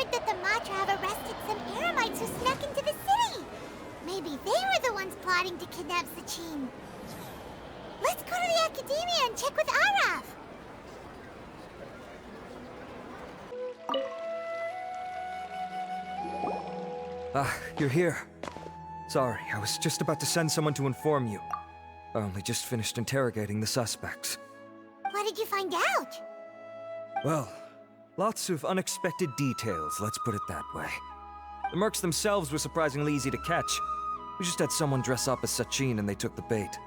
heard that the Matra have arrested some Eremites who snuck into the city. Maybe they were the ones plotting to kidnap Sachin. Let's go to the Academia and check with Arav. You're here. Sorry, I was just about to send someone to inform you. I only just finished interrogating the suspects. What did you find out? Well, lots of unexpected details, let's put it that way. The mercs themselves were surprisingly easy to catch. We just had someone dress up as Sachin and they took the bait.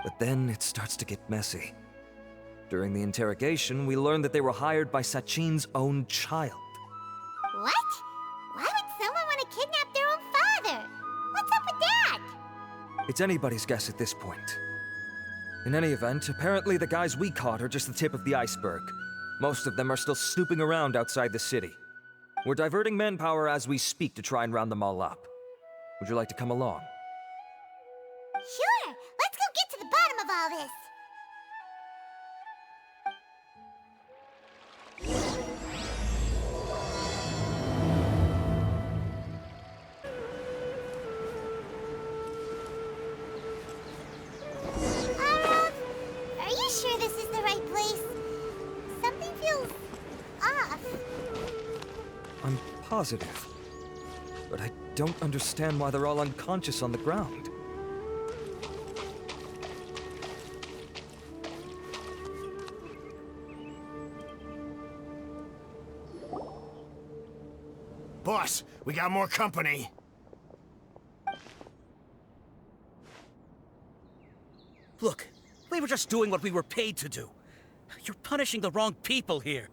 But then it starts to get messy. During the interrogation, we learned that they were hired by Sachin's own child. What? Why would someone want to kidnap their own father? What's up with that? It's anybody's guess at this point. In any event, apparently the guys we caught are just the tip of the iceberg. Most of them are still snooping around outside the city. We're diverting manpower as we speak to try and round them all up. Would you like to come along? Sure! Let's go get to the bottom of all this! Are you sure this is the right place? Something feels off. I'm positive. But I don't understand why they're all unconscious on the ground. Boss, we got more company. Look, we were just doing what we were paid to do. You're punishing the wrong people here.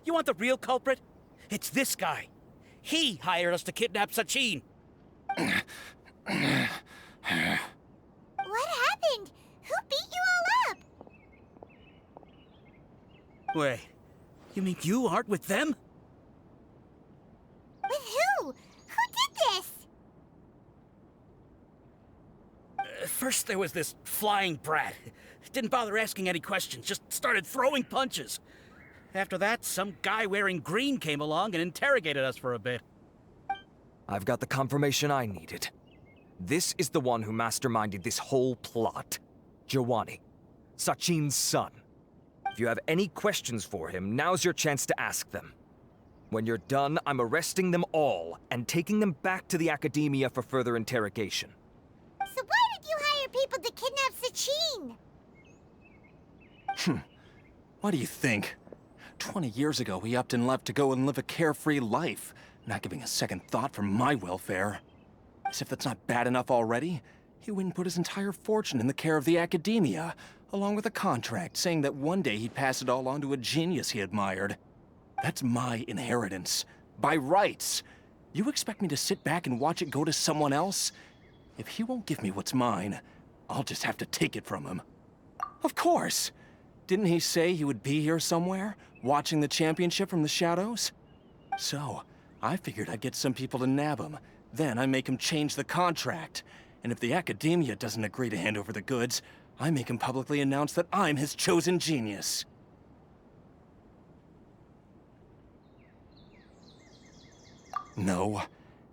You want the real culprit? It's this guy. He hired us to kidnap Sachin. What happened? Who beat you all up? Wait, you mean you aren't with them? With who? Who did this? First there was this flying brat. Didn't bother asking any questions, just started throwing punches. After that, some guy wearing green came along and interrogated us for a bit. I've got the confirmation I needed. This is the one who masterminded this whole plot. Jawani, Sachin's son. If you have any questions for him, now's your chance to ask them. When you're done, I'm arresting them all and taking them back to the Academia for further interrogation. So why did you hire people to kidnap Sachin? What do you think? 20 years ago, he upped and left to go and live a carefree life, not giving a second thought for my welfare. As if that's not bad enough already, he went and put his entire fortune in the care of the Academia, along with a contract saying that one day he'd pass it all on to a genius he admired. That's my inheritance, by rights. You expect me to sit back and watch it go to someone else? If he won't give me what's mine, I'll just have to take it from him. Of course! Didn't he say he would be here somewhere, watching the championship from the shadows? So, I figured I'd get some people to nab him. Then I make him change the contract. And if the Academia doesn't agree to hand over the goods, I make him publicly announce that I'm his chosen genius. No,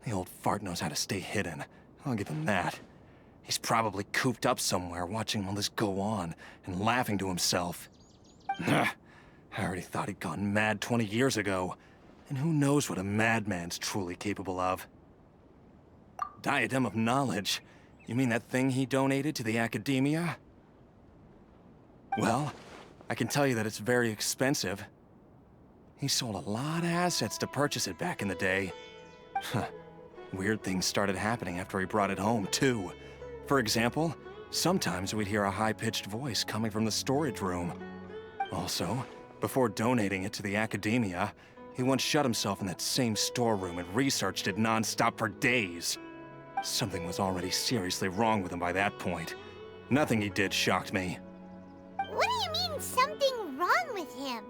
the old fart knows how to stay hidden. I'll give him that. He's probably cooped up somewhere watching all this go on and laughing to himself. I already thought he'd gone mad 20 years ago. And who knows what a madman's truly capable of. Diadem of Knowledge? You mean that thing he donated to the Academia? Well, I can tell you that it's very expensive. He sold a lot of assets to purchase it back in the day. Weird things started happening after he brought it home, too. For example, sometimes we'd hear a high-pitched voice coming from the storage room. Also, before donating it to the Academia, he once shut himself in that same storeroom and researched it non-stop for days. Something was already seriously wrong with him by that point. Nothing he did shocked me. What do you mean, something wrong with him?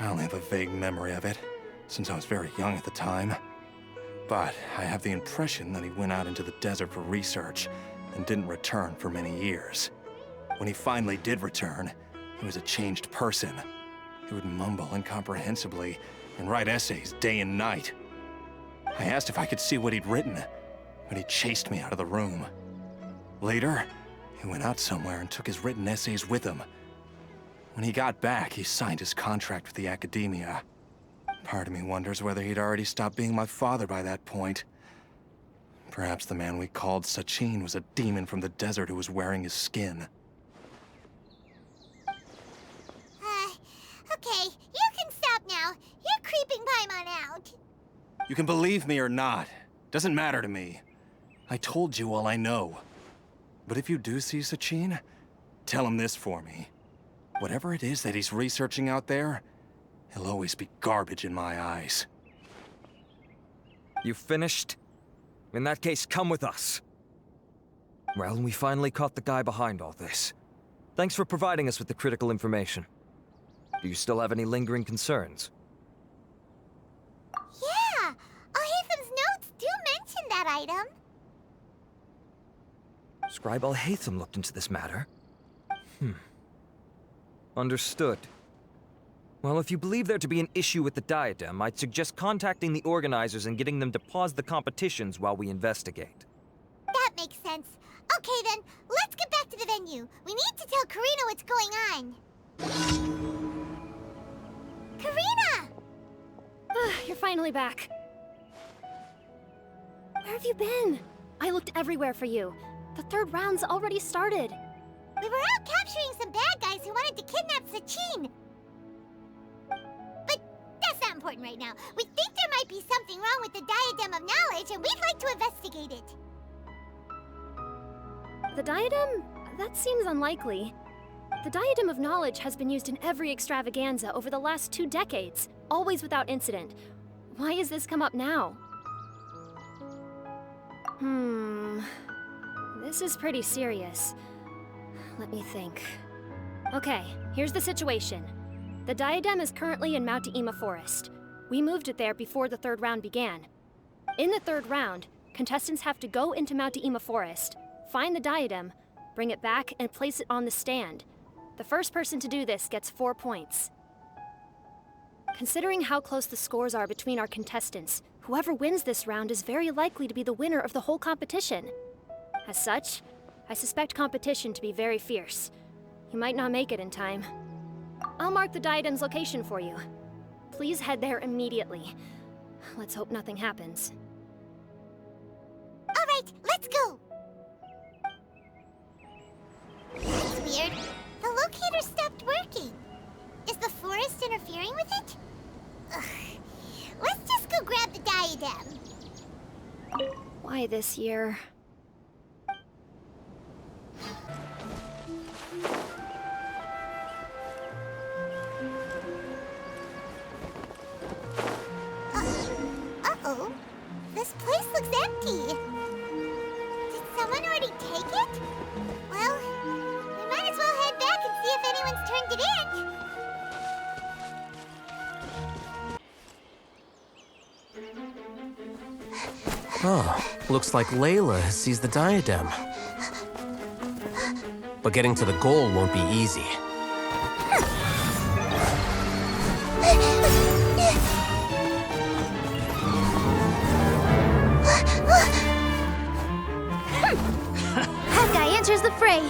I only have a vague memory of it, since I was very young at the time. But I have the impression that he went out into the desert for research and didn't return for many years. When he finally did return, he was a changed person. He would mumble incomprehensibly and write essays day and night. I asked if I could see what he'd written, but he chased me out of the room. Later, he went out somewhere and took his written essays with him. When he got back, he signed his contract with the academia. Part of me wonders whether he'd already stopped being my father by that point. Perhaps the man we called Sachin was a demon from the desert who was wearing his skin. Okay, you can stop now. You're creeping Paimon out. You can believe me or not. Doesn't matter to me. I told you all I know. But if you do see Sachin, tell him this for me. Whatever it is that he's researching out there, he'll always be garbage in my eyes. You finished? In that case, come with us. Well, we finally caught the guy behind all this. Thanks for providing us with the critical information. Do you still have any lingering concerns? Yeah, Al-Haytham's notes do mention that item. Scribe Al-Haytham looked into this matter. Understood. Well, if you believe there to be an issue with the diadem, I'd suggest contacting the organizers and getting them to pause the competitions while we investigate. That makes sense. Okay then, let's get back to the venue. We need to tell Karina what's going on. Karina! You're finally back. Where have you been? I looked everywhere for you. The third round's already started. We were out capturing some bad guys who wanted to kidnap Sachin. But that's not important right now. We think there might be something wrong with the Diadem of Knowledge, and we'd like to investigate it. The diadem? That seems unlikely. The Diadem of Knowledge has been used in every extravaganza over the last 2 decades, always without incident. Why has this come up now? This is pretty serious. Let me think. Okay, here's the situation. The diadem is currently in Mount Ima Forest. We moved it there before the third round began. In the third round, contestants have to go into Mount Ima Forest, find the diadem, bring it back, and place it on the stand. The first person to do this gets 4 points. Considering how close the scores are between our contestants, whoever wins this round is very likely to be the winner of the whole competition. As such, I suspect competition to be very fierce. You might not make it in time. I'll mark the diadem's location for you. Please head there immediately. Let's hope nothing happens. All right, let's go. That's weird. The locator stopped working. Is the forest interfering with it? Ugh. Let's just go grab the diadem. Why this year? Uh-oh. This place looks empty. Did someone already take it? Well, we might as well head back and see if anyone's turned it in. Oh, looks like Layla has seized the diadem. But getting to the goal won't be easy. That guy enters the fray.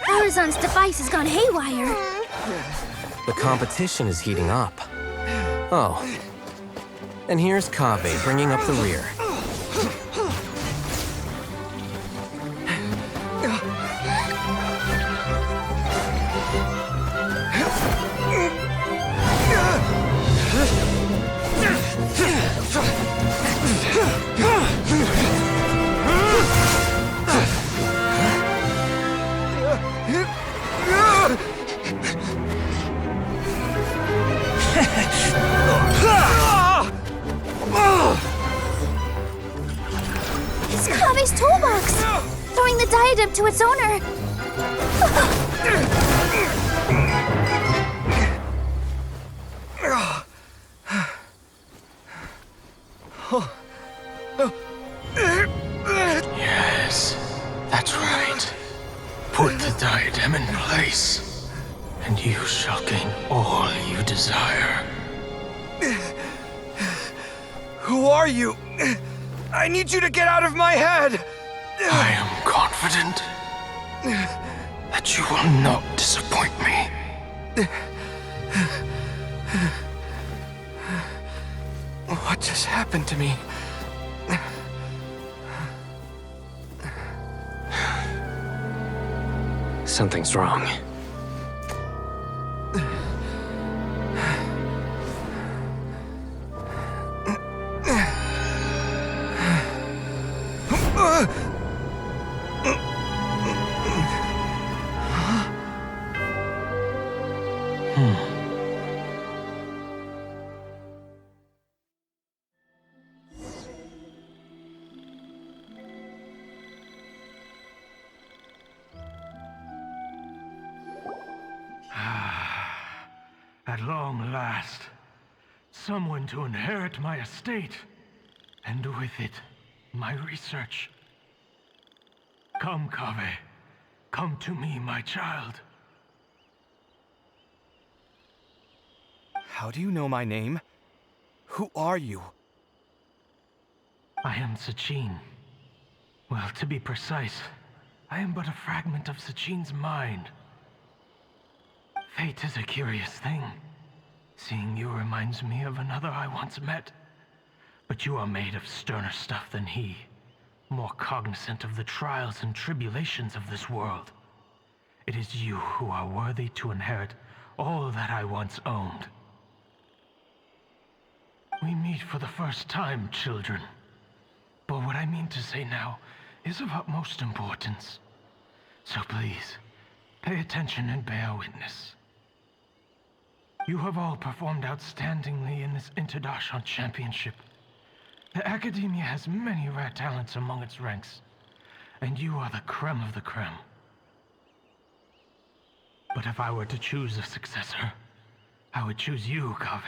Horizon's device has gone haywire. The competition is heating up. Oh. And here's Kaveh bringing up the rear. Kave's toolbox! Throwing the diadem to its owner! Yes, that's right. Put the diadem in place, and you shall gain all you desire. Who are you? I need you to get out of my head! I am confident that you will not disappoint me. What just happened to me? Something's wrong. At long last, someone to inherit my estate, and with it, my research. Come, Kave. Come to me, my child. How do you know my name? Who are you? I am Sachin. Well, to be precise, I am but a fragment of Sachin's mind. Fate is a curious thing. Seeing you reminds me of another I once met. But you are made of sterner stuff than he, more cognizant of the trials and tribulations of this world. It is you who are worthy to inherit all that I once owned. We meet for the first time, children. But what I mean to say now is of utmost importance. So please, pay attention and bear witness. You have all performed outstandingly in this Interdarshan Championship. The Academia has many rare talents among its ranks, and you are the creme of the creme. But if I were to choose a successor, I would choose you, Kave.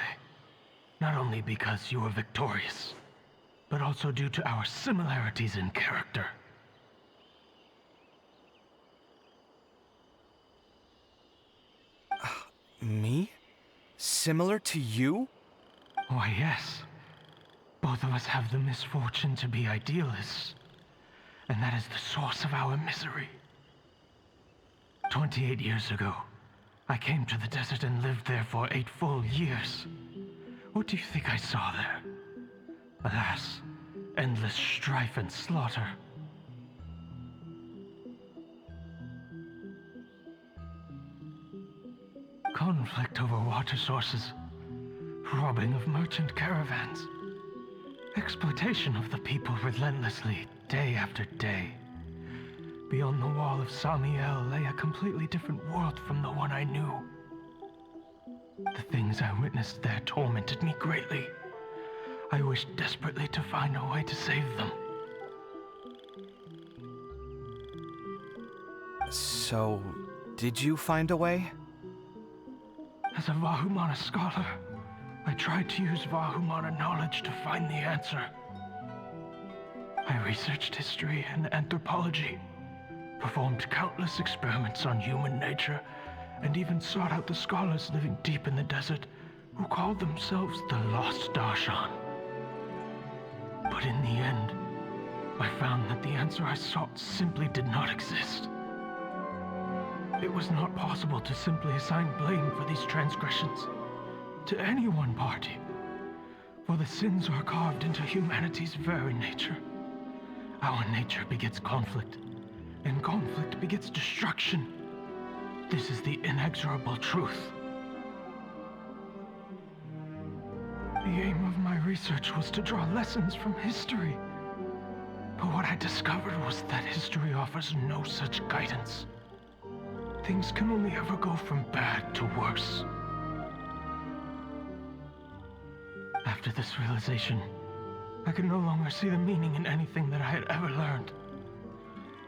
Not only because you are victorious, but also due to our similarities in character. Me? Similar to you? Why, yes. Both of us have the misfortune to be idealists, and that is the source of our misery. 28 years ago, I came to the desert and lived there for 8 full years. What do you think I saw there? Alas, endless strife and slaughter. Conflict over water sources, robbing of merchant caravans, exploitation of the people relentlessly, day after day. Beyond the wall of Samiel lay a completely different world from the one I knew. The things I witnessed there tormented me greatly. I wished desperately to find a way to save them. So, did you find a way? As a Vahumana scholar, I tried to use Vahumana knowledge to find the answer. I researched history and anthropology, performed countless experiments on human nature, and even sought out the scholars living deep in the desert who called themselves the Lost Darshan. But in the end, I found that the answer I sought simply did not exist. It was not possible to simply assign blame for these transgressions to any one party, for the sins are carved into humanity's very nature. Our nature begets conflict, and conflict begets destruction. This is the inexorable truth. The aim of my research was to draw lessons from history. But what I discovered was that history offers no such guidance. Things can only ever go from bad to worse. After this realization, I could no longer see the meaning in anything that I had ever learned.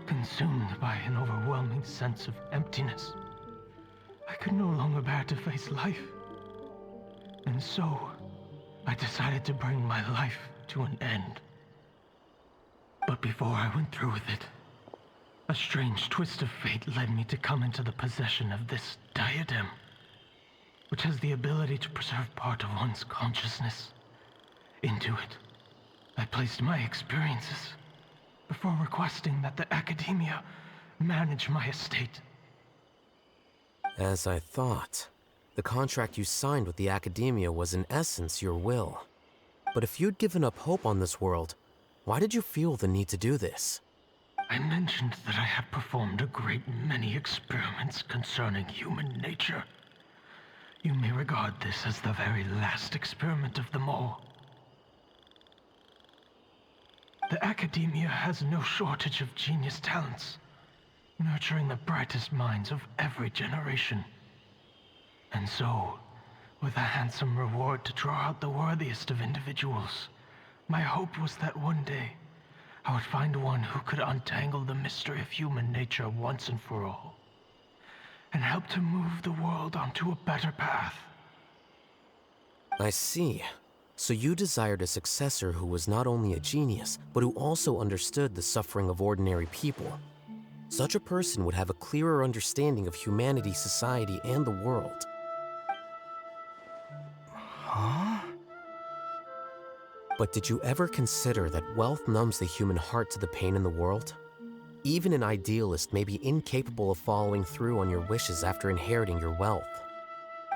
consumed by an overwhelming sense of emptiness. I could no longer bear to face life. And so, I decided to bring my life to an end. But before I went through with it, a strange twist of fate led me to come into the possession of this diadem, which has the ability to preserve part of one's consciousness. Into it, I placed my experiences before requesting that the Academia manage my estate. As I thought, the contract you signed with the Academia was in essence your will. But if you'd given up hope on this world, why did you feel the need to do this? I mentioned that I had performed a great many experiments concerning human nature. You may regard this as the very last experiment of them all. The Academia has no shortage of genius talents, nurturing the brightest minds of every generation. And so, with a handsome reward to draw out the worthiest of individuals, my hope was that one day, I would find one who could untangle the mystery of human nature once and for all, and help to move the world onto a better path. I see. So you desired a successor who was not only a genius, but who also understood the suffering of ordinary people. Such a person would have a clearer understanding of humanity, society, and the world. Huh? But did you ever consider that wealth numbs the human heart to the pain in the world? Even an idealist may be incapable of following through on your wishes after inheriting your wealth.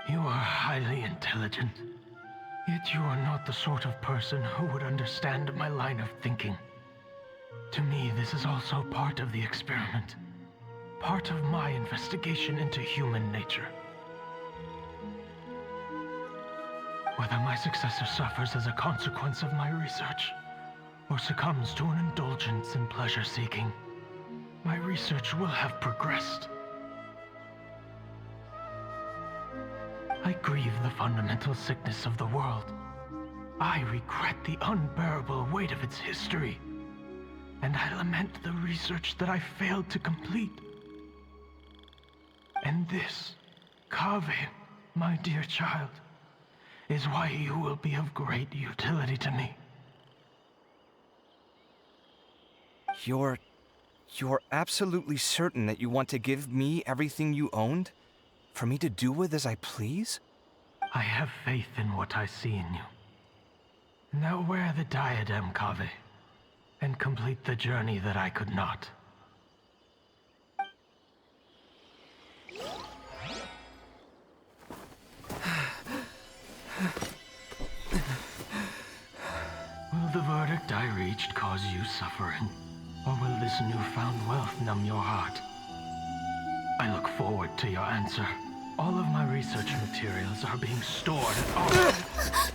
You are highly intelligent, yet you are not the sort of person who would understand my line of thinking. To me, this is also part of the experiment, part of my investigation into human nature. Whether my successor suffers as a consequence of my research, or succumbs to an indulgence in pleasure-seeking, my research will have progressed. I grieve the fundamental sickness of the world. I regret the unbearable weight of its history. And I lament the research that I failed to complete. And this, Kaveh, my dear child, is why you will be of great utility to me. You're absolutely certain that you want to give me everything you owned? For me to do with as I please? I have faith in what I see in you. Now wear the diadem, Kaveh, and complete the journey that I could not. Will the verdict I reached cause you suffering? Or will this newfound wealth numb your heart? I look forward to your answer. All of my research materials are being stored at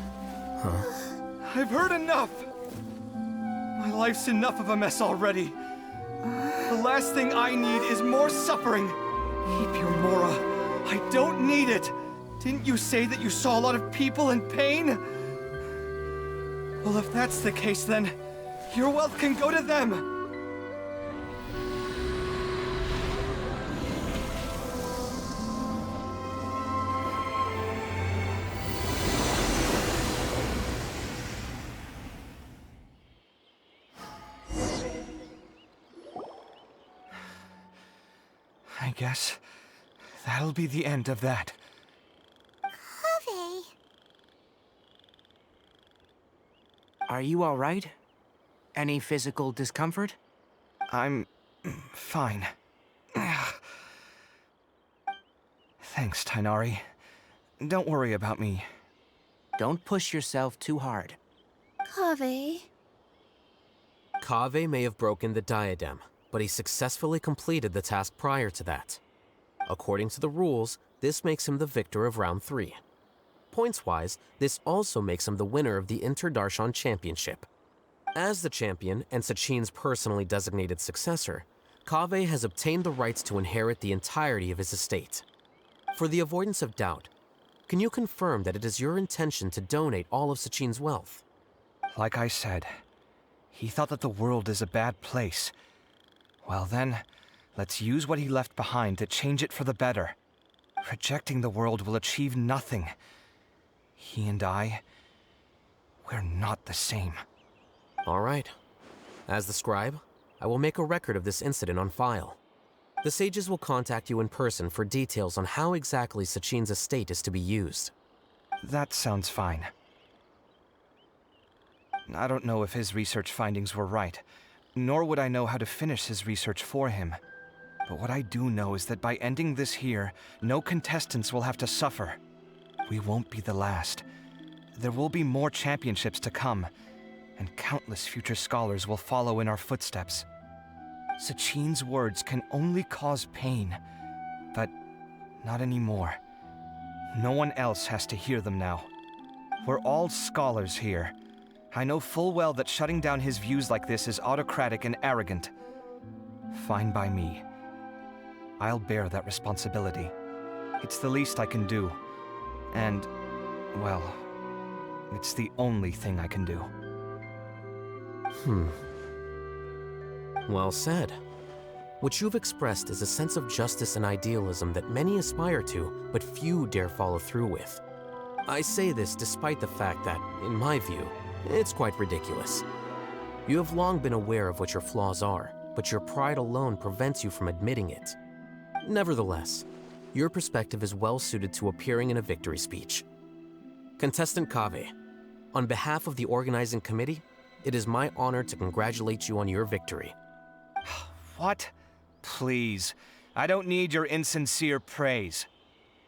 I've heard enough! My life's enough of a mess already. The last thing I need is more suffering. Keep your Mora. I don't need it. Didn't you say that you saw a lot of people in pain? Well, if that's the case, then your wealth can go to them. I guess that'll be the end of that. Kaveh. Are you all right? Any physical discomfort? I'm fine. Thanks, Tainari. Don't worry about me. Don't push yourself too hard. Kaveh. Kaveh may have broken the diadem, but he successfully completed the task prior to that. According to the rules, this makes him the victor of round 3. Points-wise, this also makes him the winner of the Inter-Darshan Championship. As the champion and Sachin's personally designated successor, Kaveh has obtained the rights to inherit the entirety of his estate. For the avoidance of doubt, can you confirm that it is your intention to donate all of Sachin's wealth? Like I said, he thought that the world is a bad place. Well then, let's use what he left behind to change it for the better. Rejecting the world will achieve nothing. He and I, we're not the same. All right. As the scribe, I will make a record of this incident on file. The sages will contact you in person for details on how exactly Sachin's estate is to be used. That sounds fine. I don't know if his research findings were right, nor would I know how to finish his research for him. But what I do know is that by ending this here, no contestants will have to suffer. We won't be the last. There will be more championships to come, and countless future scholars will follow in our footsteps. Sachin's words can only cause pain, but not anymore. No one else has to hear them now. We're all scholars here. I know full well that shutting down his views like this is autocratic and arrogant. Fine by me. I'll bear that responsibility. It's the least I can do. And, well, it's the only thing I can do. Well said. What you've expressed is a sense of justice and idealism that many aspire to, but few dare follow through with. I say this despite the fact that, in my view, it's quite ridiculous. You have long been aware of what your flaws are, but your pride alone prevents you from admitting it. Nevertheless, your perspective is well suited to appearing in a victory speech. Contestant Kaveh, on behalf of the organizing committee, it is my honor to congratulate you on your victory. What? Please. I don't need your insincere praise.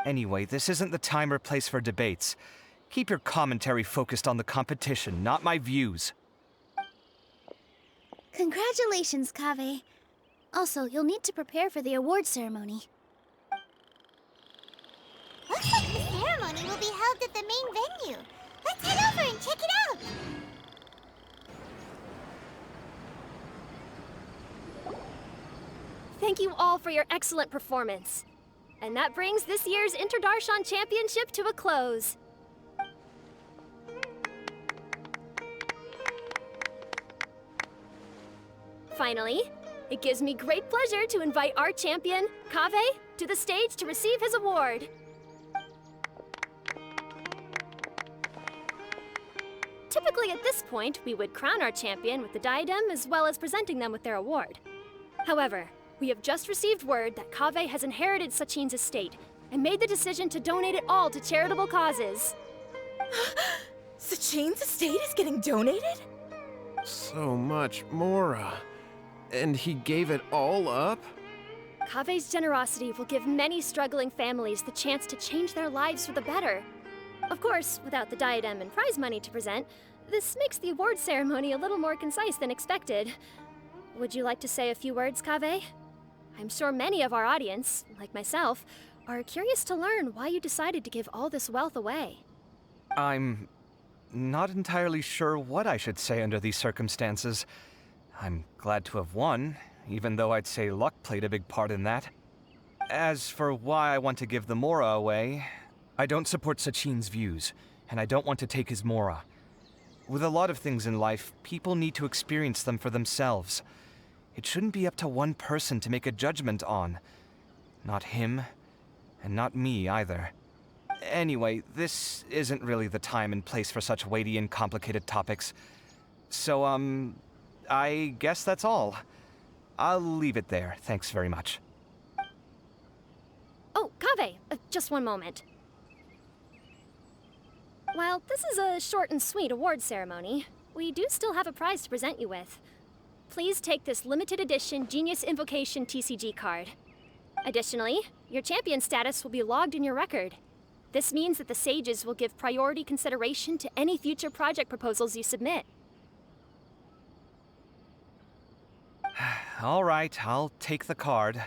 Anyway, this isn't the time or place for debates. Keep your commentary focused on the competition, not my views. Congratulations, Kaveh. Also, you'll need to prepare for the award ceremony. Looks like the ceremony will be held at the main venue. Let's head over and check it out! Thank you all for your excellent performance. And that brings this year's Inter-Darshan Championship to a close. Finally, it gives me great pleasure to invite our champion, Kaveh, to the stage to receive his award. Typically at this point, we would crown our champion with the diadem as well as presenting them with their award. However, we have just received word that Kaveh has inherited Sachin's estate and made the decision to donate it all to charitable causes. Sachin's estate is getting donated? So much, Mora. And he gave it all up? Kaveh's generosity will give many struggling families the chance to change their lives for the better. Of course, without the diadem and prize money to present, this makes the award ceremony a little more concise than expected. Would you like to say a few words, Kaveh? I'm sure many of our audience, like myself, are curious to learn why you decided to give all this wealth away. I'm not entirely sure what I should say under these circumstances. I'm glad to have won, even though I'd say luck played a big part in that. As for why I want to give the Mora away, I don't support Sachin's views, and I don't want to take his Mora. With a lot of things in life, people need to experience them for themselves. It shouldn't be up to one person to make a judgment on. Not him, and not me either. Anyway, this isn't really the time and place for such weighty and complicated topics. So, I guess that's all. I'll leave it there, thanks very much. Oh, Kaveh, just one moment. While this is a short and sweet award ceremony, we do still have a prize to present you with. Please take this limited edition Genius Invocation TCG card. Additionally, your champion status will be logged in your record. This means that the sages will give priority consideration to any future project proposals you submit. All right, I'll take the card.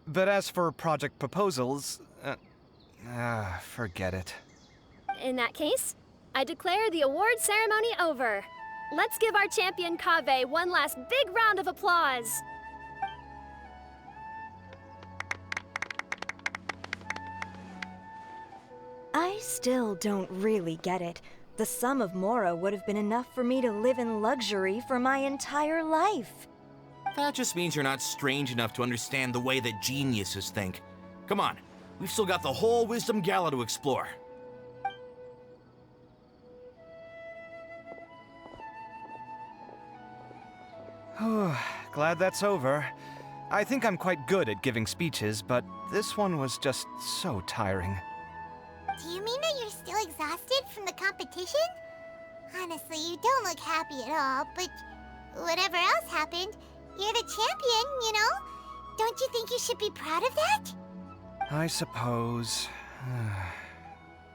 But as for project proposals, forget it. In that case, I declare the award ceremony over. Let's give our champion Kaveh one last big round of applause. I still don't really get it. The sum of Mora would have been enough for me to live in luxury for my entire life. That just means you're not strange enough to understand the way that geniuses think. Come on, we've still got the whole Wisdom Gala to explore. Glad that's over. I think I'm quite good at giving speeches, but this one was just so tiring. Do you mean that you're still exhausted from the competition? Honestly, you don't look happy at all, but whatever else happened, you're the champion, you know? Don't you think you should be proud of that? I suppose.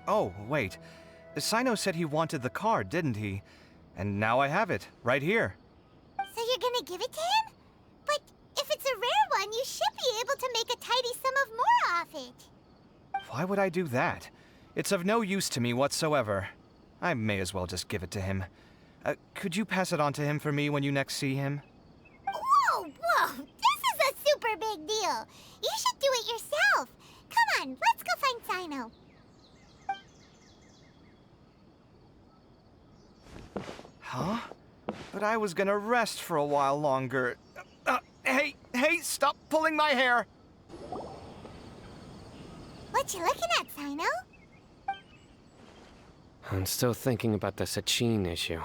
Oh, wait. Sino said he wanted the card, didn't he? And now I have it, right here. So you're gonna give it to him? But if it's a rare one, you should be able to make a tidy sum of more off it. Why would I do that? It's of no use to me whatsoever. I may as well just give it to him. Could you pass it on to him for me when you next see him? Whoa, whoa! This is a super big deal! You should do it yourself! Come on, let's go find Sino. Huh? But I was gonna rest for a while longer. Hey, stop pulling my hair! What you looking at, Sino? I'm still thinking about the Sachin issue.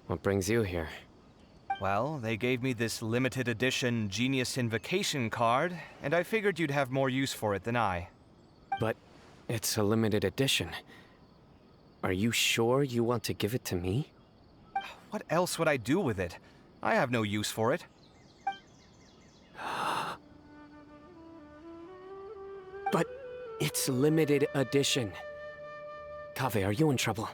What brings you here? Well, they gave me this limited edition Genius Invocation card, and I figured you'd have more use for it than I. But it's a limited edition. Are you sure you want to give it to me? What else would I do with it? I have no use for it. But it's limited edition. Kaveh, are you in trouble?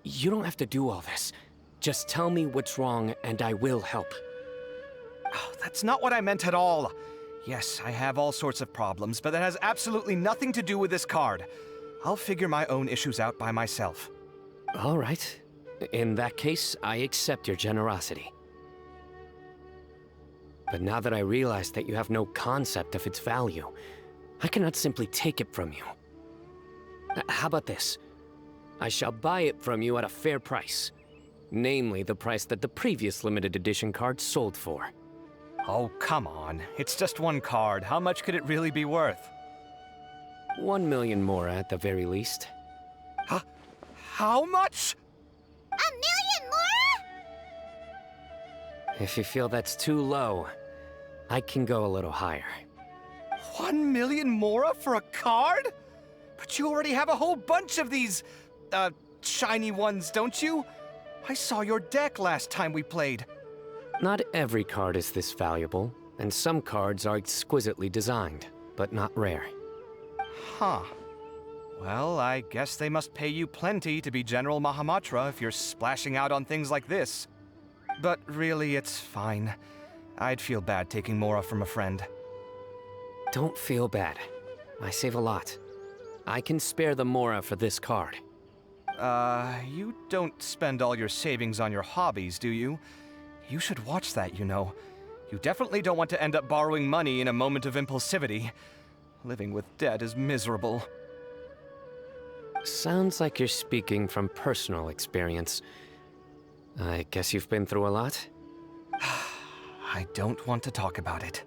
You don't have to do all this. Just tell me what's wrong and I will help. Oh, that's not what I meant at all. Yes, I have all sorts of problems, but that has absolutely nothing to do with this card. I'll figure my own issues out by myself. All right. In that case, I accept your generosity. But now that I realize that you have no concept of its value, I cannot simply take it from you. How about this? I shall buy it from you at a fair price. Namely, the price that the previous limited edition card sold for. Oh, come on. It's just one card. How much could it really be worth? 1 million more at the very least. Huh? How much? 1 million more? If you feel that's too low, I can go a little higher. 1 million mora for a card? But you already have a whole bunch of these, shiny ones, don't you? I saw your deck last time we played. Not every card is this valuable, and some cards are exquisitely designed, but not rare. Huh. Well, I guess they must pay you plenty to be General Mahamatra if you're splashing out on things like this. But really, it's fine. I'd feel bad taking mora from a friend. Don't feel bad. I save a lot. I can spare the mora for this card. You don't spend all your savings on your hobbies, do you? You should watch that, you know. You definitely don't want to end up borrowing money in a moment of impulsivity. Living with debt is miserable. Sounds like you're speaking from personal experience. I guess you've been through a lot? I don't want to talk about it.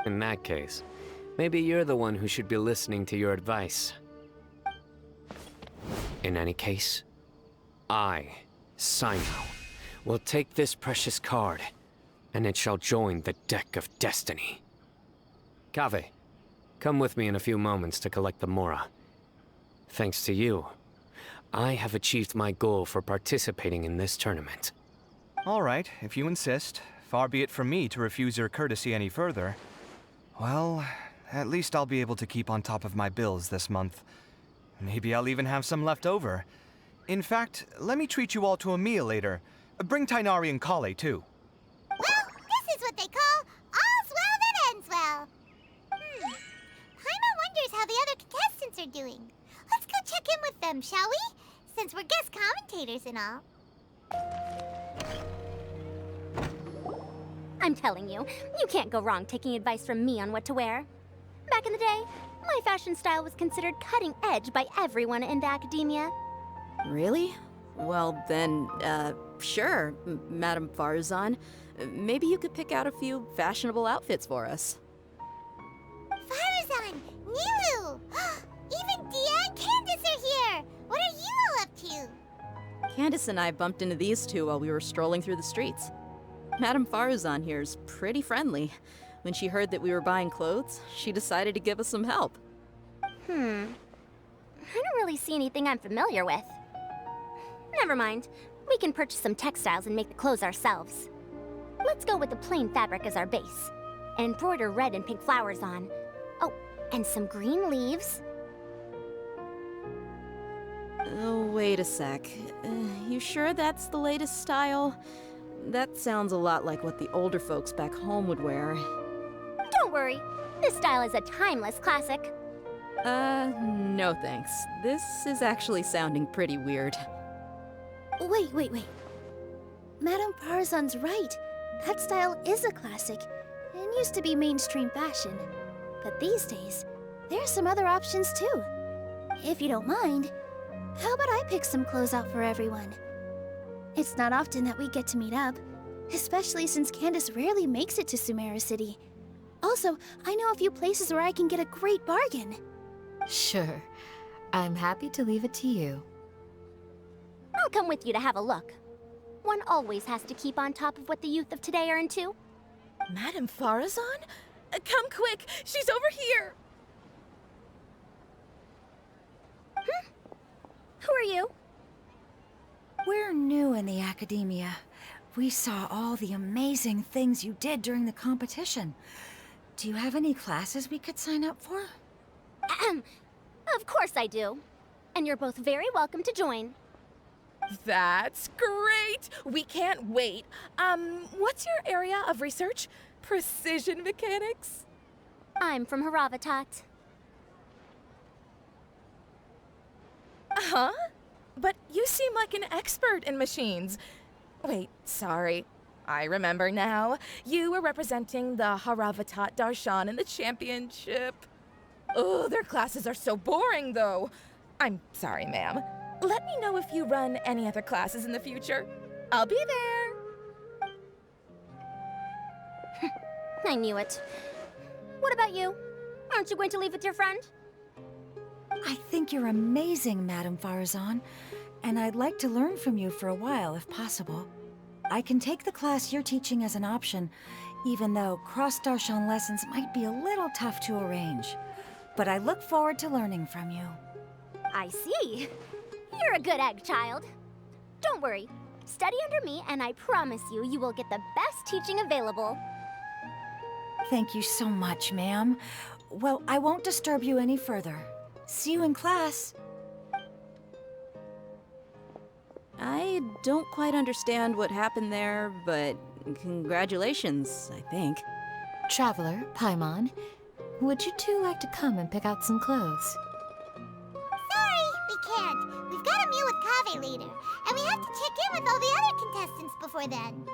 In that case, maybe you're the one who should be listening to your advice. In any case, I, Sino, will take this precious card, and it shall join the deck of destiny. Kaveh, come with me in a few moments to collect the mora. Thanks to you, I have achieved my goal for participating in this tournament. All right, if you insist. Far be it from me to refuse your courtesy any further. Well, at least I'll be able to keep on top of my bills this month. Maybe I'll even have some left over. In fact, let me treat you all to a meal later. Bring Tainari and Kale, too. Well, this is what they call all's well that ends well. Paimon wonders how the other contestants are doing. Let's go check in with them, shall we? Since we're guest commentators and all. I'm telling you, you can't go wrong taking advice from me on what to wear. Back in the day, my fashion style was considered cutting edge by everyone in the academia. Really? Well, then, Sure, Madame Farazan. Maybe you could pick out a few fashionable outfits for us. Farazan! Nilu! Even Dia and Candace are here! What are you all up to? Candace and I bumped into these two while we were strolling through the streets. Madame Farazan here is pretty friendly. When she heard that we were buying clothes, she decided to give us some help. I don't really see anything I'm familiar with. Never mind. We can purchase some textiles and make the clothes ourselves. Let's go with the plain fabric as our base. And embroider red and pink flowers on. Oh, and some green leaves. Oh, wait a sec. You sure that's the latest style? That sounds a lot like what the older folks back home would wear. Don't worry. This style is a timeless classic. No thanks. This is actually sounding pretty weird. Wait. Madame Farazan's right. That style is a classic and used to be mainstream fashion. But these days, there's some other options too. If you don't mind, how about I pick some clothes out for everyone? It's not often that we get to meet up, especially since Candace rarely makes it to Sumeru City. Also, I know a few places where I can get a great bargain. Sure. I'm happy to leave it to you. I'll come with you to have a look. One always has to keep on top of what the youth of today are into. Madame Farazan? Come quick! She's over here! Who are you? We're new in the academia. We saw all the amazing things you did during the competition. Do you have any classes we could sign up for? Of course I do. And you're both very welcome to join. That's great! We can't wait. What's your area of research? Precision mechanics? I'm from Haravatat. Huh? But you seem like an expert in machines. Wait, sorry. I remember now. You were representing the Haravatat Darshan in the championship. Oh, their classes are so boring, though. I'm sorry, ma'am. Let me know if you run any other classes in the future. I'll be there. I knew it. What about you? Aren't you going to leave with your friend? I think you're amazing, Madame Farazan, and I'd like to learn from you for a while, if possible. I can take the class you're teaching as an option, even though cross-darshan lessons might be a little tough to arrange. But I look forward to learning from you. I see. You're a good egg, child. Don't worry. Study under me, and I promise you, you will get the best teaching available. Thank you so much, ma'am. Well, I won't disturb you any further. See you in class. I don't quite understand what happened there, but congratulations, I think. Traveler, Paimon, would you two like to come and pick out some clothes? Sorry, we can't. We've got a meal with Kaveh later, and we have to check in with all the other contestants before then.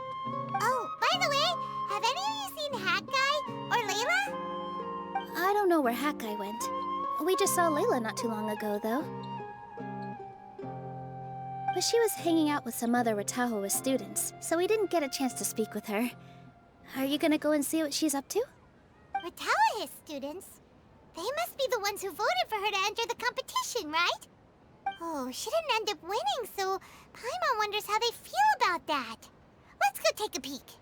Oh, by the way, have any of you seen Hat Guy or Layla? I don't know where Hat Guy went. We just saw Layla not too long ago, though. But she was hanging out with some other Ratahoa students, so we didn't get a chance to speak with her. Are you gonna go and see what she's up to? Ratahoa students? They must be the ones who voted for her to enter the competition, right? Oh, she didn't end up winning, so Paimon wonders how they feel about that. Let's go take a peek.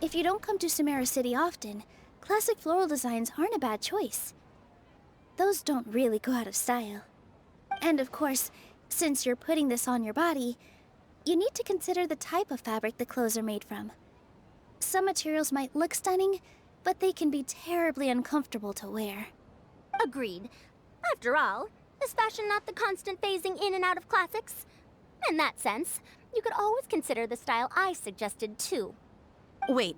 If you don't come to Sumeru City often, classic floral designs aren't a bad choice. Those don't really go out of style. And of course, since you're putting this on your body, you need to consider the type of fabric the clothes are made from. Some materials might look stunning, but they can be terribly uncomfortable to wear. Agreed. After all, is fashion not the constant phasing in and out of classics? In that sense, you could always consider the style I suggested too. Wait,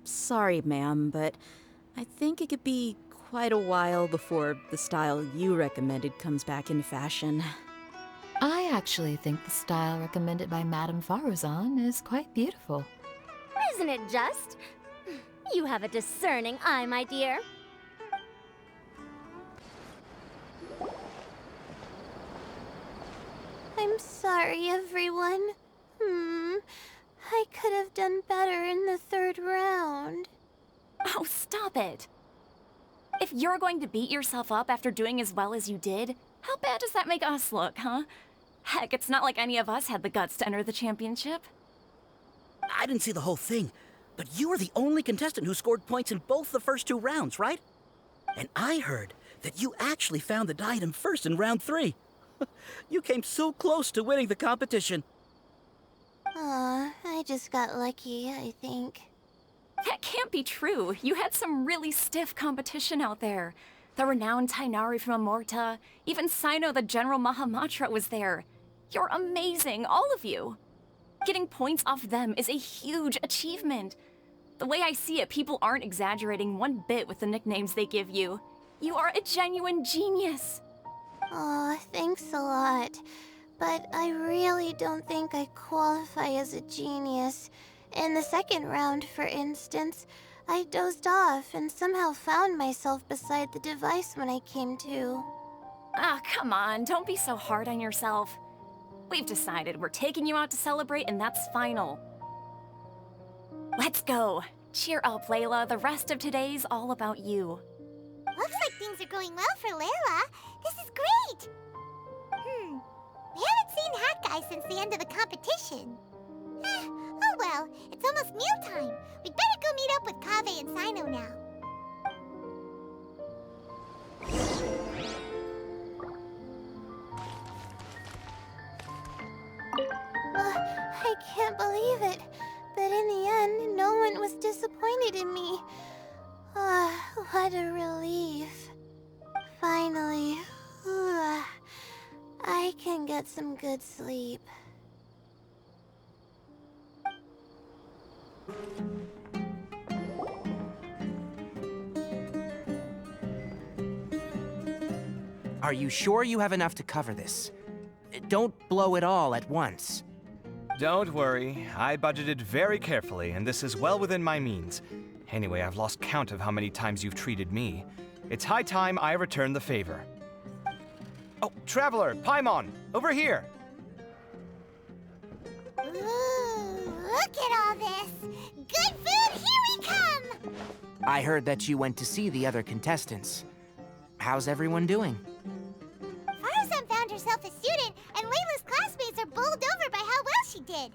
sorry, ma'am, but I think it could be quite a while before the style you recommended comes back in fashion. I actually think the style recommended by Madame Farazan is quite beautiful. Isn't it just? You have a discerning eye, my dear. I'm sorry, everyone. I could have done better in the third round. Oh, stop it. If you're going to beat yourself up after doing as well as you did, how bad does that make us look, huh? Heck, it's not like any of us had the guts to enter the championship. I didn't see the whole thing, but you were the only contestant who scored points in both the first 2 rounds, right? And I heard that you actually found the diadem first in round 3. You came so close to winning the competition. Aw, I just got lucky, I think. That can't be true. You had some really stiff competition out there. The renowned Tainari from Amorta, even Sino the General Mahamatra was there. You're amazing, all of you. Getting points off them is a huge achievement. The way I see it, people aren't exaggerating one bit with the nicknames they give you. You are a genuine genius. Aw, thanks a lot. But I really don't think I qualify as a genius. In the second round, for instance, I dozed off and somehow found myself beside the device when I came to. Ah, come on, don't be so hard on yourself. We've decided we're taking you out to celebrate, and that's final. Let's go. Cheer up, Layla. The rest of today's all about you. Looks like things are going well for Layla. This is great! We haven't seen Hat Guy since the end of the competition. Oh well, it's almost mealtime. We'd better go meet up with Kaveh and Sino now. I can't believe it. But in the end, no one was disappointed in me. What a relief. Finally, I can get some good sleep. Are you sure you have enough to cover this? Don't blow it all at once. Don't worry, I budgeted very carefully, and this is well within my means. Anyway, I've lost count of how many times you've treated me. It's high time I return the favor. Oh, Traveler, Paimon, over here! Ooh, look at all this! Good food, here we come! I heard that you went to see the other contestants. How's everyone doing? Faruzan found herself a student, and Layla's classmates are bowled over by how well she did.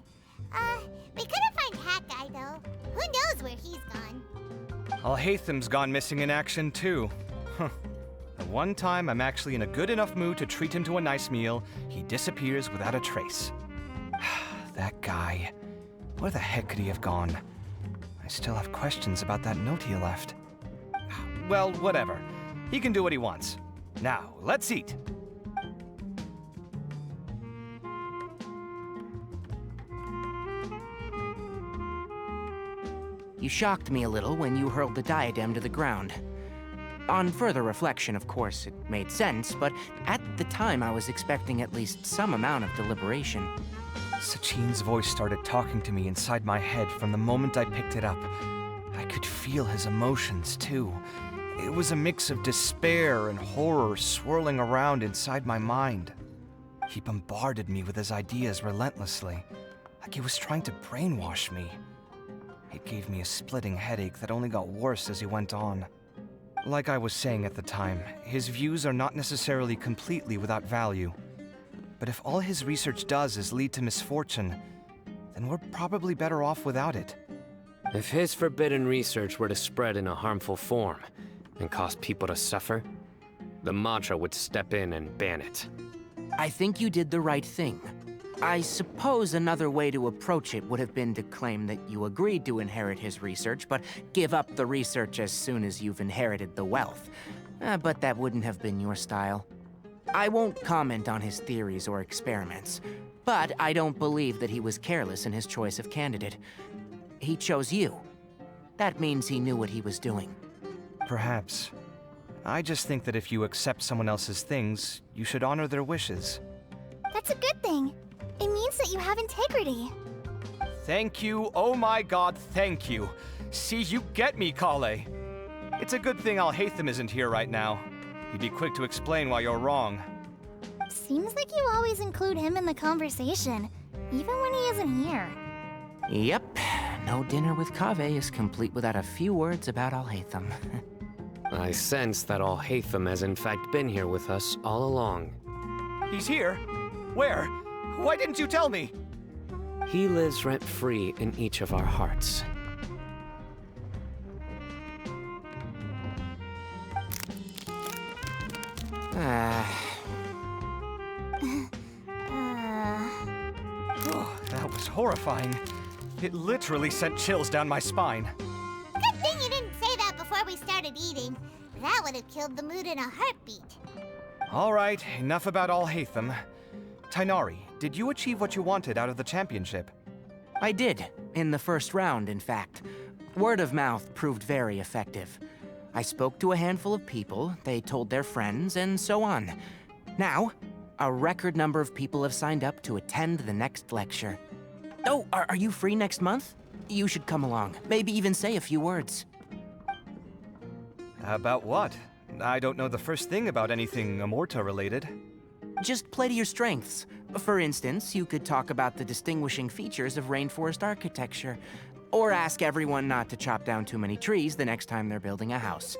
We couldn't find Hat Guy, though. Who knows where he's gone? Al-Haytham's gone missing in action, too. The one time I'm actually in a good enough mood to treat him to a nice meal, he disappears without a trace. That guy. Where the heck could he have gone? I still have questions about that note he left. Well, whatever. He can do what he wants. Now, let's eat. You shocked me a little when you hurled the diadem to the ground. On further reflection, of course, it made sense, but at the time I was expecting at least some amount of deliberation. Sachin's voice started talking to me inside my head from the moment I picked it up. I could feel his emotions, too. It was a mix of despair and horror swirling around inside my mind. He bombarded me with his ideas relentlessly, like he was trying to brainwash me. It gave me a splitting headache that only got worse as he went on. Like I was saying at the time, his views are not necessarily completely without value. But if all his research does is lead to misfortune, then we're probably better off without it. If his forbidden research were to spread in a harmful form and cause people to suffer, the Matra would step in and ban it. I think you did the right thing. I suppose another way to approach it would have been to claim that you agreed to inherit his research, but give up the research as soon as you've inherited the wealth. But that wouldn't have been your style. I won't comment on his theories or experiments, but I don't believe that he was careless in his choice of candidate. He chose you. That means he knew what he was doing. Perhaps. I just think that if you accept someone else's things, you should honor their wishes. That's a good thing. It means that you have integrity. Thank you, oh my god, thank you. See, you get me, Kale. It's a good thing Al-Haytham isn't here right now. He'd be quick to explain why you're wrong. Seems like you always include him in the conversation, even when he isn't here. Yep. No dinner with Kaveh is complete without a few words about Alhaitham. I sense that Alhaitham has in fact been here with us all along. He's here? Where? Why didn't you tell me? He lives rent-free in each of our hearts. Oh, that was horrifying. It literally sent chills down my spine. Good thing you didn't say that before we started eating. That would have killed the mood in a heartbeat. All right, enough about Alhaitham. Tighnari, did you achieve what you wanted out of the championship? I did, in the first round, in fact. Word of mouth proved very effective. I spoke to a handful of people, they told their friends, and so on. Now, a record number of people have signed up to attend the next lecture. Oh, are you free next month? You should come along, maybe even say a few words. About what? I don't know the first thing about anything Amorta-related. Just play to your strengths. For instance, you could talk about the distinguishing features of rainforest architecture, or ask everyone not to chop down too many trees the next time they're building a house.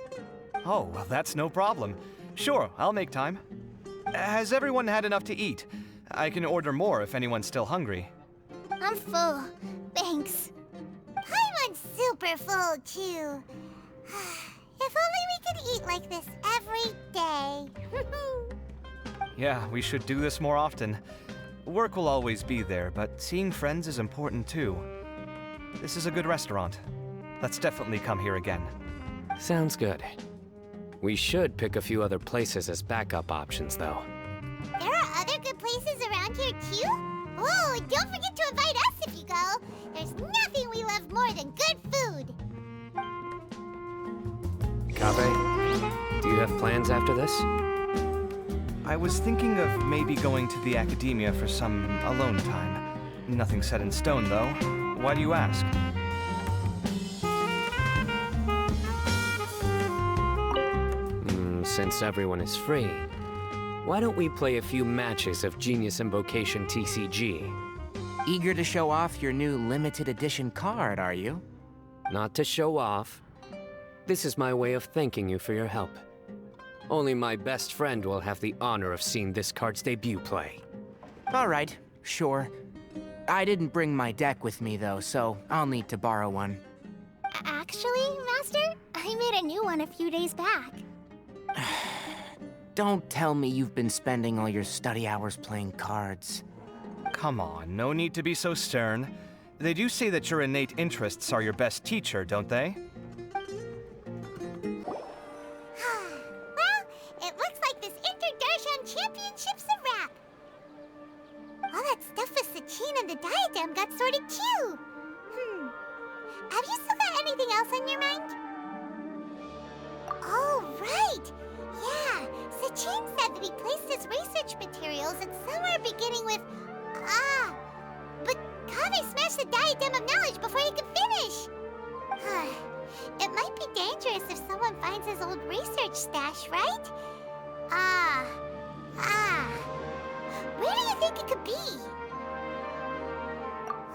Oh, well, that's no problem. Sure, I'll make time. Has everyone had enough to eat? I can order more if anyone's still hungry. I'm full. Thanks. I'm super full, too. If only we could eat like this every day. Yeah, we should do this more often. Work will always be there, but seeing friends is important too. This is a good restaurant. Let's definitely come here again. Sounds good. We should pick a few other places as backup options, though. There are other good places around here, too? Oh, and don't forget to invite us if you go. There's nothing we love more than good food. Kaveh, do you have plans after this? I was thinking of maybe going to the academia for some alone time. Nothing set in stone, though. Why do you ask? Since everyone is free, why don't we play a few matches of Genius Invocation TCG? Eager to show off your new limited edition card, are you? Not to show off. This is my way of thanking you for your help. Only my best friend will have the honor of seeing this card's debut play. All right, sure. I didn't bring my deck with me, though, so I'll need to borrow one. Actually, Master, I made a new one a few days back. Don't tell me you've been spending all your study hours playing cards. Come on, no need to be so stern. They do say that your innate interests are your best teacher, don't they? Well, it looks like this Inter-Darshan Championship's a wrap. All that stuff with Sachin and the diadem got sorted too. Have you still got anything else on your mind? Oh, right! Yeah, Sachin said that he placed his research materials at somewhere beginning with... but Kaveh smashed the diadem of knowledge before he could finish! It might be dangerous if someone finds his old research stash, right? Where do you think it could be?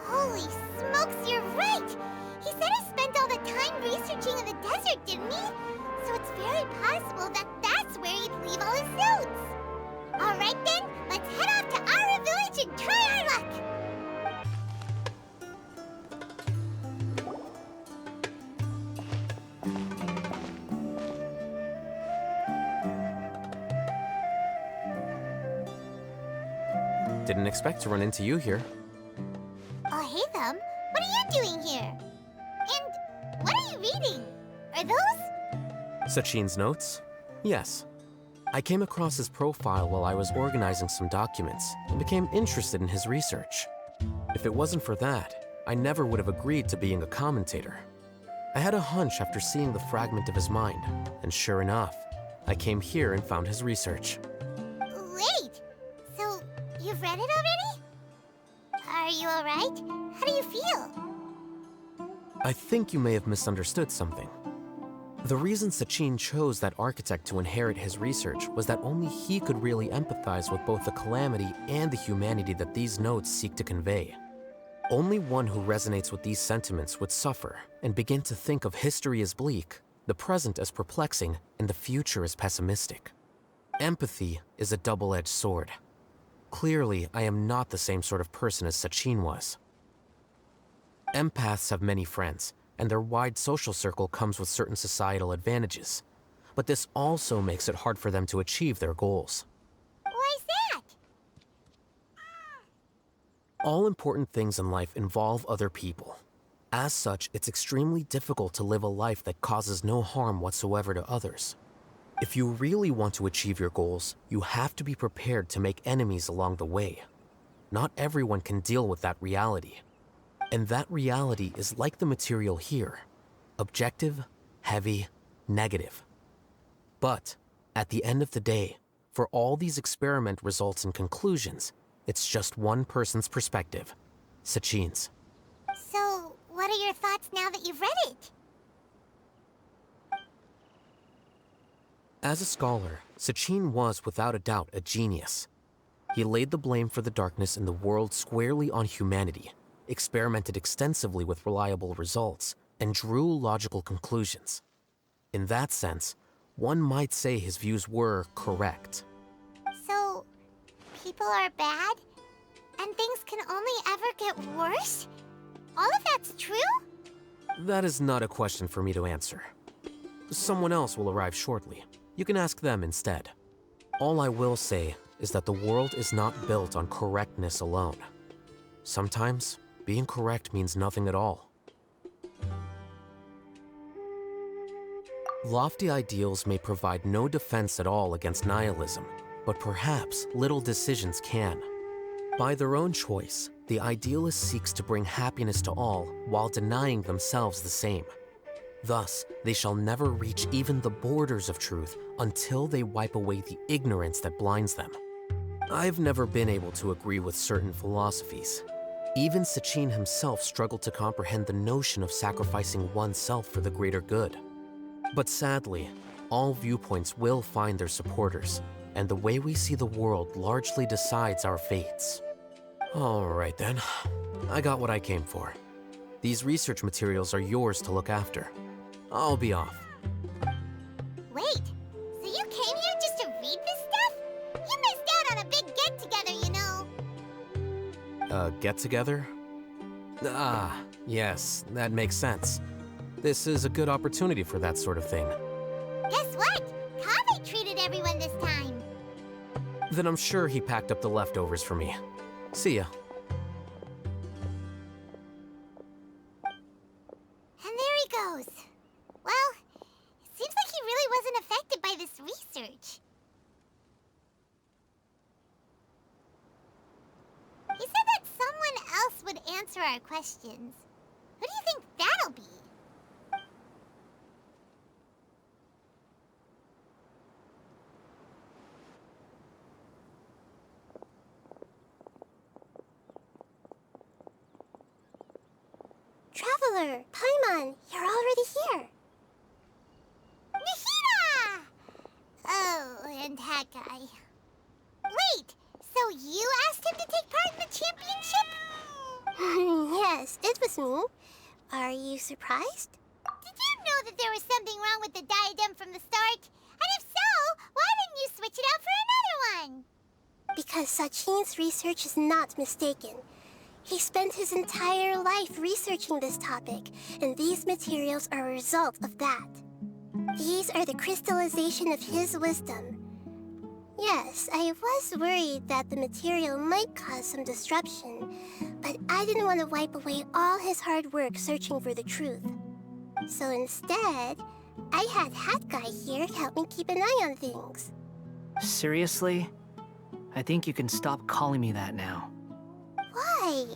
Holy smokes, you're right! He said he spent all the time researching in the desert, didn't he? So it's very possible that that's where he'd leave all his notes. All right then, let's head off to Ara Village and try our luck. Didn't expect to run into you here. Oh, hey, Thumb. What are you doing here? And what are you reading? Are those? Sachin's notes? Yes. I came across his profile while I was organizing some documents and became interested in his research. If it wasn't for that, I never would have agreed to being a commentator. I had a hunch after seeing the fragment of his mind, and sure enough, I came here and found his research. Wait! So, you've read it already? Are you alright? How do you feel? I think you may have misunderstood something. The reason Sachin chose that architect to inherit his research was that only he could really empathize with both the calamity and the humanity that these notes seek to convey. Only one who resonates with these sentiments would suffer and begin to think of history as bleak, the present as perplexing, and the future as pessimistic. Empathy is a double-edged sword. Clearly, I am not the same sort of person as Sachin was. Empaths have many friends, and their wide social circle comes with certain societal advantages. But this also makes it hard for them to achieve their goals. Why's that? All important things in life involve other people. As such, it's extremely difficult to live a life that causes no harm whatsoever to others. If you really want to achieve your goals, you have to be prepared to make enemies along the way. Not everyone can deal with that reality. And that reality is like the material here: objective, heavy, negative. But at the end of the day, for all these experiment results and conclusions, it's just one person's perspective: Sachin's. So, what are your thoughts now that you've read it? As a scholar, Sachin was without a doubt a genius. He laid the blame for the darkness in the world squarely on humanity, experimented extensively with reliable results, and drew logical conclusions. In that sense, one might say his views were correct. So, people are bad? And things can only ever get worse? All of that's true? That is not a question for me to answer. Someone else will arrive shortly. You can ask them instead. All I will say is that the world is not built on correctness alone. Sometimes, being correct means nothing at all. Lofty ideals may provide no defense at all against nihilism, but perhaps little decisions can. By their own choice, the idealist seeks to bring happiness to all while denying themselves the same. Thus, they shall never reach even the borders of truth until they wipe away the ignorance that blinds them. I've never been able to agree with certain philosophies. Even Sachin himself struggled to comprehend the notion of sacrificing oneself for the greater good. But sadly, all viewpoints will find their supporters, and the way we see the world largely decides our fates. All right then, I got what I came for. These research materials are yours to look after. I'll be off. Wait, so you came here just to read this stuff? You missed out on a big get-together, you know. Get-together? Ah, yes, that makes sense. This is a good opportunity for that sort of thing. Guess what? Kaveh treated everyone this time. Then I'm sure he packed up the leftovers for me. See ya. And there he goes. Well, it seems like he really wasn't affected by this research. He said that someone else would answer our questions. Who do you think that'll be? Traveler, Paimon, you're already here. Nihira! Oh, and that guy. Wait, so you asked him to take part in the championship? Yes, it was me. Are you surprised? Did you know that there was something wrong with the diadem from the start? And if so, why didn't you switch it out for another one? Because Sachin's research is not mistaken. He spent his entire life researching this topic, and these materials are a result of that. These are the crystallization of his wisdom. Yes, I was worried that the material might cause some disruption, but I didn't want to wipe away all his hard work searching for the truth. So instead, I had Hat Guy here help me keep an eye on things. Seriously? I think you can stop calling me that now. Why?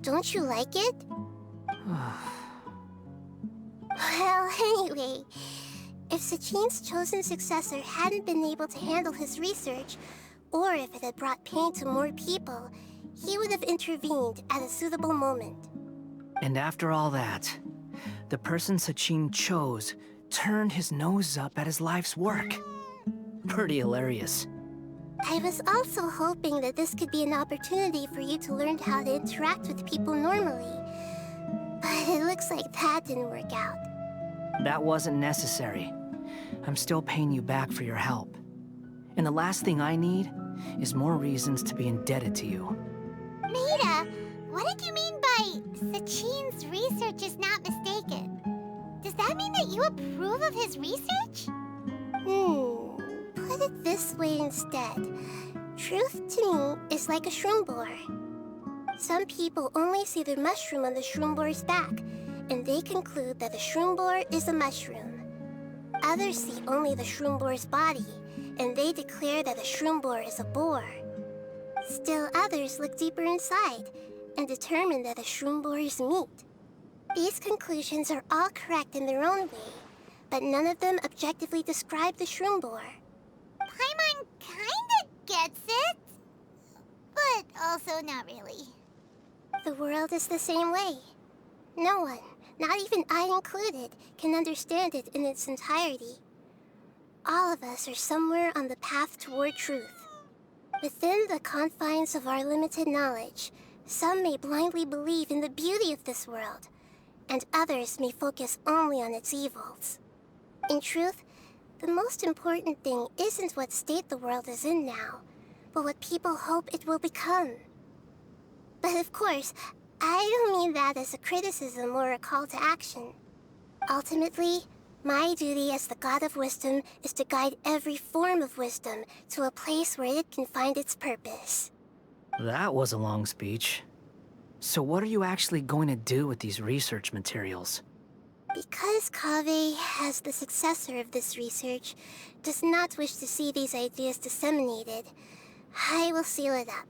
Don't you like it? Well, anyway, if Sachin's chosen successor hadn't been able to handle his research, or if it had brought pain to more people, he would have intervened at a suitable moment. And after all that, the person Sachin chose turned his nose up at his life's work. Pretty hilarious. I was also hoping that this could be an opportunity for you to learn how to interact with people normally. But it looks like that didn't work out. That wasn't necessary. I'm still paying you back for your help. And the last thing I need is more reasons to be indebted to you. Maida, what did you mean by Sachin's research is not mistaken? Does that mean that you approve of his research? Put it this way instead. Truth to me is like a shroom boar. Some people only see the mushroom on the shroom boar's back, and they conclude that the shroom boar is a mushroom. Others see only the shroom boar's body, and they declare that the shroom boar is a boar. Still others look deeper inside, and determine that the shroom boar is meat. These conclusions are all correct in their own way, but none of them objectively describe the shroom boar. Paimon kinda gets it, but also not really. The world is the same way. No one, not even I included, can understand it in its entirety. All of us are somewhere on the path toward truth. Within the confines of our limited knowledge, some may blindly believe in the beauty of this world, and others may focus only on its evils. In truth, the most important thing isn't what state the world is in now, but what people hope it will become. But of course, I don't mean that as a criticism or a call to action. Ultimately, my duty as the God of Wisdom is to guide every form of wisdom to a place where it can find its purpose. That was a long speech. So what are you actually going to do with these research materials? Because Kaveh, as the successor of this research, does not wish to see these ideas disseminated, I will seal it up.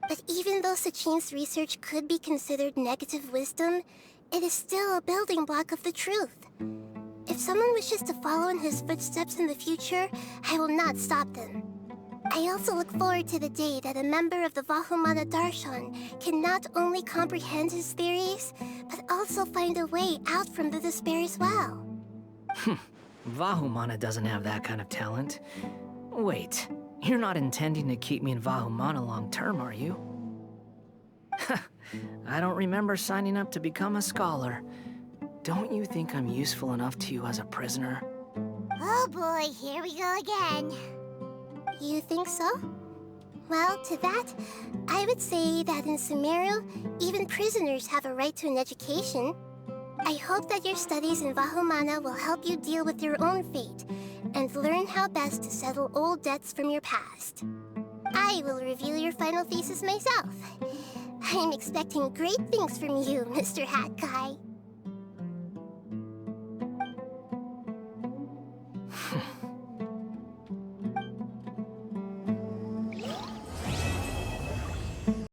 But even though Sachin's research could be considered negative wisdom, it is still a building block of the truth. If someone wishes to follow in his footsteps in the future, I will not stop them. I also look forward to the day that a member of the Vahumana Darshan can not only comprehend his theories, but also find a way out from the despair as well. Vahumana doesn't have that kind of talent. Wait, you're not intending to keep me in Vahumana long term, are you? I don't remember signing up to become a scholar. Don't you think I'm useful enough to you as a prisoner? Oh boy, here we go again. You think so? Well, to that, I would say that in Sumeru, even prisoners have a right to an education. I hope that your studies in Vahumana will help you deal with your own fate, and learn how best to settle old debts from your past. I will review your final thesis myself. I'm expecting great things from you, Mr. Hat Guy.